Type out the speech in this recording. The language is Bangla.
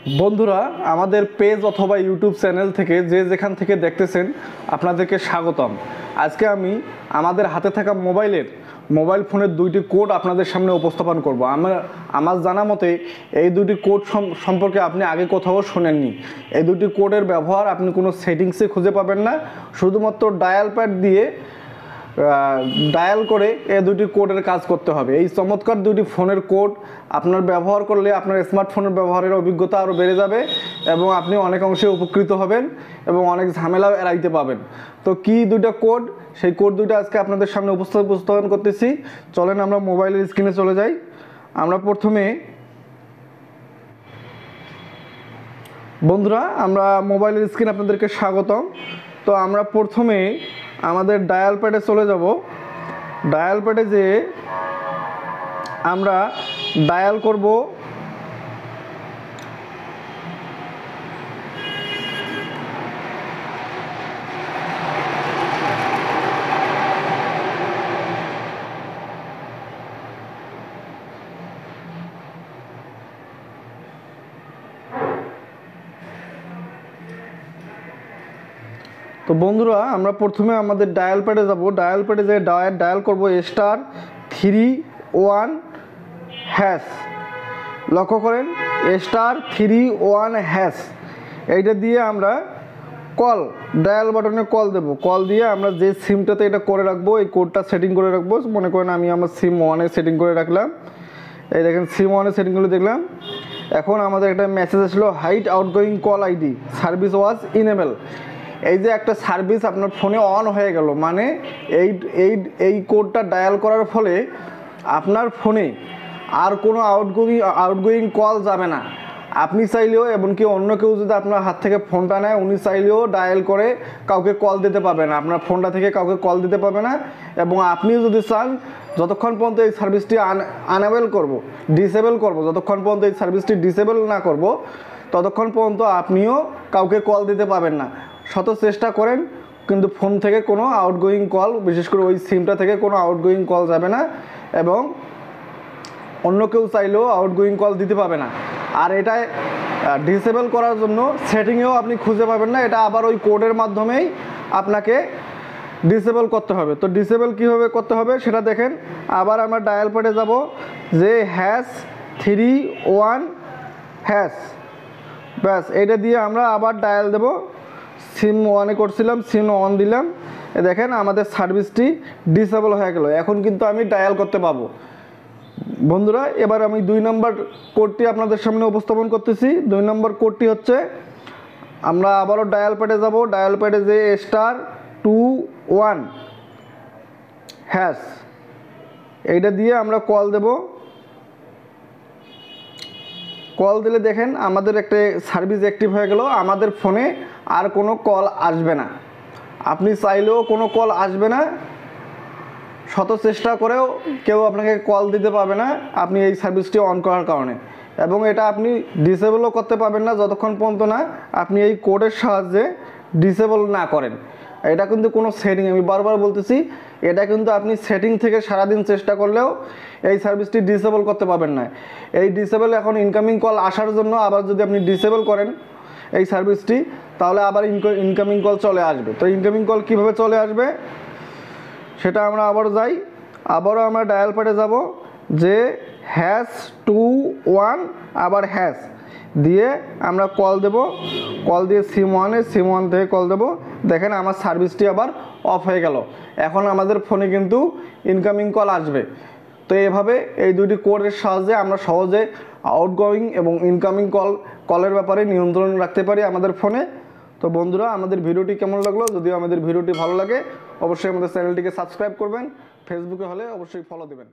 বন্ধুরা, আমাদের পেজ অথবা ইউটিউব চ্যানেল থেকে যে যেখান থেকে দেখতেছেন আপনাদেরকে স্বাগতম। আজকে আমি আমাদের হাতে থাকা মোবাইল ফোনের দুইটি কোড আপনাদের সামনে উপস্থাপন করব। আমার জানা মতে এই দুটি কোড সম্পর্কে আপনি আগে কোথাও শোনেননি। এই দুটি কোডের ব্যবহার আপনি কোনো সেটিংসে খুঁজে পাবেন না, শুধুমাত্র ডায়াল প্যাড দিয়ে ডায়াল করে এই দুটি কোডের কাজ করতে হবে। এই চমৎকার দুটি ফোনের কোড আপনার ব্যবহার করলে আপনার স্মার্টফোনের ব্যবহারের অভিজ্ঞতা আরও বেড়ে যাবে এবং আপনি অনেক অংশে উপকৃত হবেন এবং অনেক ঝামেলাও এড়াইতে পাবেন। তো কি দুইটা কোড, সেই কোড দুইটা আজকে আপনাদের সামনে উপস্থাপন করতেছি। চলেন আমরা মোবাইলের স্ক্রিনে চলে যাই। আমরা প্রথমে বন্ধুরা আমরা মোবাইলের স্ক্রিন আপনাদেরকে স্বাগতম। তো আমরা প্রথমে আমাদের ডায়াল প্যাডে চলে যাব। ডায়াল প্যাডে যে আমরা ডায়াল করব তো বন্ধুরা আমরা প্রথমে আমাদের ডায়াল প্যাডে যাব। ডায়াল প্যাডে যে ডায়াল করব *3 1#। লক্ষ্য করেন, *3 1#। এইটা দিয়ে আমরা ডায়াল বাটনে কল দেব। কল দিয়ে আমরা যে সিমটাতে এটা করে রাখবো, এই কোডটা সেটিং করে রাখবো। মনে করেন আমি আমার সিম 1-এ সেটিং করে রাখলাম। এই দেখেন সিম 1-এ সেটিং করে দেখলাম। এখন আমাদের একটা মেসেজ আসলো, hide outgoing call ID service was enable. এই যে একটা সার্ভিস আপনার ফোনে অন হয়ে গেল, মানে এই কোডটা ডায়াল করার ফলে আপনার ফোনে আর কোনো আউটগোয়িং কল যাবে না। আপনি চাইলেও, এমনকি অন্য কেউ যদি আপনার হাত থেকে ফোনটা নেয়, উনি চাইলেও ডায়াল করে কাউকে কল দিতে পারবে না, আপনার ফোনটা থেকে কাউকে কল দিতে পারবে না। এবং আপনিও যদি চান, যতক্ষণ পর্যন্ত এই সার্ভিসটি ডিসেবল করব, যতক্ষণ পর্যন্ত এই সার্ভিসটি ডিসেবল না করব, ততক্ষণ পর্যন্ত আপনিও কাউকে কল দিতে পারবেন না। শত চেষ্টা করেন, কিন্তু ফোন থেকে কোনো আউটগোয়িং কল, বিশেষ করে ওই সিমটা থেকে কোনো আউটগোয়িং কল যাবে না এবং অন্য কেউ চাইলেও আউটগোয়িং কল দিতে পারবে না। আর এটা ডিসেবল করার জন্য সেটিংয়েও আপনি খুঁজে পাবেন না, এটা আবার ওই কোডের মাধ্যমেই আপনাকে ডিসেবল করতে হবে। তো ডিসেবল কীভাবে করতে হবে সেটা দেখেন। আবার আমরা ডায়াল প্যাডে যাব, যে #3 1#। ব্যাস, এটা দিয়ে আমরা আবার ডায়াল দেব। সিম 1-এ করছিলাম, সিম 1 দিলাম। দেখেন আমাদের সার্ভিসটি ডিসেবল হয়ে গেল। এখন কিন্তু আমি ডায়াল করতে পাবো। বন্ধুরা, এবার আমি 2 নম্বর কোডটি আপনাদের সামনে উপস্থাপন করতেছি। 2 নম্বর কোডটি হচ্ছে, আমরা আবারও ডায়াল প্যাডে যাব। ডায়াল প্যাডে যে *21#। এইটা দিয়ে আমরা কল দেব। কল দিলে দেখেন আমাদের একটা সার্ভিস অ্যাক্টিভ হয়ে গেল। আমাদের ফোনে আর কোনো কল আসবে না। আপনি চাইলেও কোনো কল আসবে না, শত চেষ্টা করেও কেউ আপনাকে কল দিতে পারবে না আপনি এই সার্ভিসটি অন করার কারণে। এবং এটা আপনি ডিসেবলও করতে পারবেন না যতক্ষণ পর্যন্ত না আপনি এই কোডের সাহায্যে ডিসেবল না করেন। এটা কিন্তু কোনো সেটিং, আমি বারবার বলতেছি, এটা কিন্তু আপনি সেটিং থেকে সারাদিন চেষ্টা করলেও এই সার্ভিসটি ডিসেবল করতে পারবেন না। এই ডিসেবল এখন ইনকামিং কল আসার জন্য আবার যদি আপনি ডিসেবল করেন এই সার্ভিসটি, তাহলে আবার ইনকামিং কল চলে আসবে। তো ইনকামিং কল কীভাবে চলে আসবে সেটা আমরা আবারও যাই। আবারও আমরা ডায়াল প্যাডে যাব, যে #21 আবার দিয়ে আমরা কল দেব। কল দিয়ে সিম 1 থেকে কল দেব। দেখেন আমার সার্ভিসটি আবার অফ হয়ে গেল। এখন আমাদের ফোনে কিন্তু ইনকামিং কল আসবে। তো এভাবে এই দুটি কোডের সাহায্যে আমরা সহজে আউটগোয়িং এবং ইনকামিং কলের ব্যাপারে নিয়ন্ত্রণ রাখতে পারি আমাদের ফোনে। তো বন্ধুরা, আমাদের ভিডিওটি কেমন লাগলো? যদিও আমাদের ভিডিওটি ভালো লাগে, অবশ্যই আমাদের চ্যানেলটিকে সাবস্ক্রাইব করবেন। ফেসবুকে হলে অবশ্যই ফলো দেবেন।